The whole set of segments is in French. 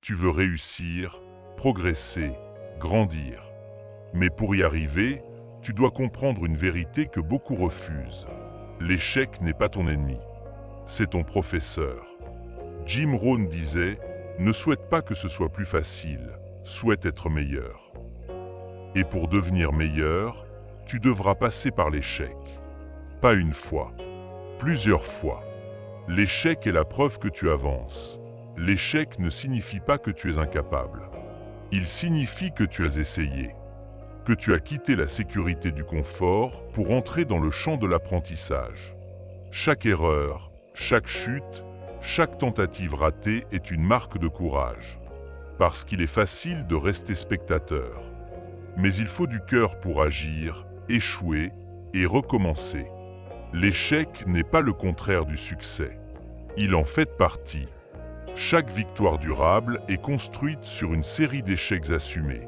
Tu veux réussir, progresser, grandir. Mais pour y arriver, tu dois comprendre une vérité que beaucoup refusent. L'échec n'est pas ton ennemi, c'est ton professeur. Jim Rohn disait « Ne souhaite pas que ce soit plus facile, souhaite être meilleur. » Et pour devenir meilleur, tu devras passer par l'échec. Pas une fois, plusieurs fois. L'échec est la preuve que tu avances. L'échec ne signifie pas que tu es incapable. Il signifie que tu as essayé, que tu as quitté la sécurité du confort pour entrer dans le champ de l'apprentissage. Chaque erreur, chaque chute, chaque tentative ratée est une marque de courage. Parce qu'il est facile de rester spectateur. Mais il faut du cœur pour agir, échouer et recommencer. L'échec n'est pas le contraire du succès. Il en fait partie. Chaque victoire durable est construite sur une série d'échecs assumés.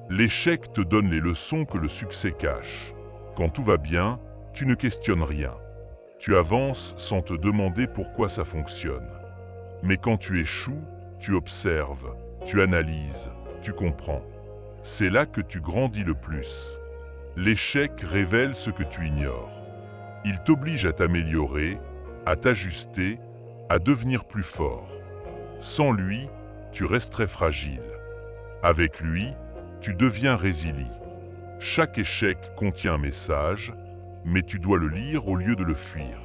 L'échec te donne les leçons que le succès cache. Quand tout va bien, tu ne questionnes rien. Tu avances sans te demander pourquoi ça fonctionne. Mais quand tu échoues, tu observes, tu analyses, tu comprends. C'est là que tu grandis le plus. L'échec révèle ce que tu ignores. Il t'oblige à t'améliorer, à t'ajuster, à devenir plus fort. Sans lui, tu resterais fragile. Avec lui, tu deviens résilient. Chaque échec contient un message, mais tu dois le lire au lieu de le fuir.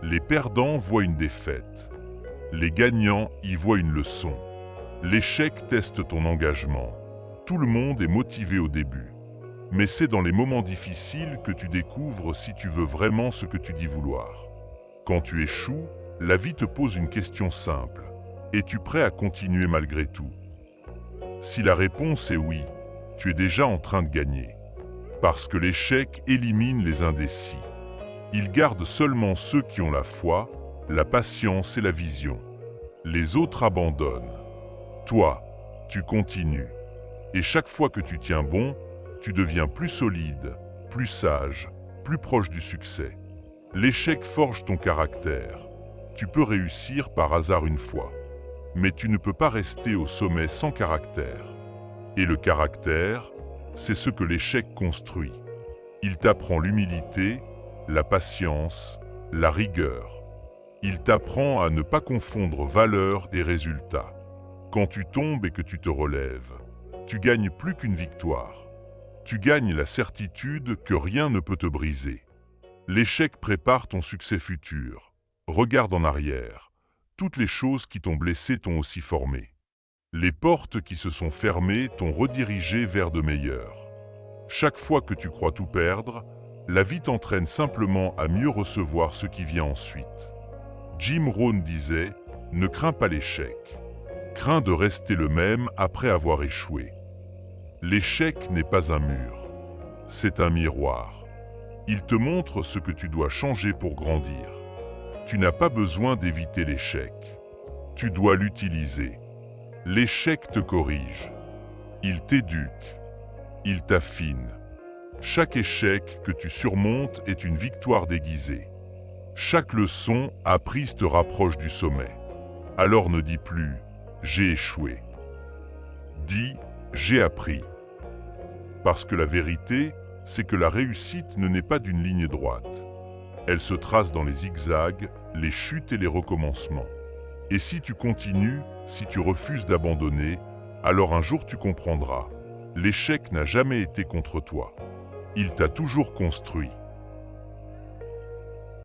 Les perdants voient une défaite. Les gagnants y voient une leçon. L'échec teste ton engagement. Tout le monde est motivé au début. Mais c'est dans les moments difficiles que tu découvres si tu veux vraiment ce que tu dis vouloir. Quand tu échoues, la vie te pose une question simple. Es-tu prêt à continuer malgré tout? Si la réponse est oui, tu es déjà en train de gagner. Parce que l'échec élimine les indécis. Il garde seulement ceux qui ont la foi, la patience et la vision. Les autres abandonnent. Toi, tu continues. Et chaque fois que tu tiens bon, tu deviens plus solide, plus sage, plus proche du succès. L'échec forge ton caractère. Tu peux réussir par hasard une fois. Mais tu ne peux pas rester au sommet sans caractère. Et le caractère, c'est ce que l'échec construit. Il t'apprend l'humilité, la patience, la rigueur. Il t'apprend à ne pas confondre valeur et résultat. Quand tu tombes et que tu te relèves, tu gagnes plus qu'une victoire. Tu gagnes la certitude que rien ne peut te briser. L'échec prépare ton succès futur. Regarde en arrière. Toutes les choses qui t'ont blessé t'ont aussi formé. Les portes qui se sont fermées t'ont redirigé vers de meilleures. Chaque fois que tu crois tout perdre, la vie t'entraîne simplement à mieux recevoir ce qui vient ensuite. Jim Rohn disait « Ne crains pas l'échec. Crains de rester le même après avoir échoué. » L'échec n'est pas un mur, c'est un miroir. Il te montre ce que tu dois changer pour grandir. Tu n'as pas besoin d'éviter l'échec. Tu dois l'utiliser. L'échec te corrige. Il t'éduque. Il t'affine. Chaque échec que tu surmontes est une victoire déguisée. Chaque leçon apprise te rapproche du sommet. Alors ne dis plus « j'ai échoué ». Dis « j'ai appris ». Parce que la vérité, c'est que la réussite ne naît pas d'une ligne droite. Elle se trace dans les zigzags, les chutes et les recommencements. Et si tu continues, si tu refuses d'abandonner, alors un jour tu comprendras. L'échec n'a jamais été contre toi. Il t'a toujours construit.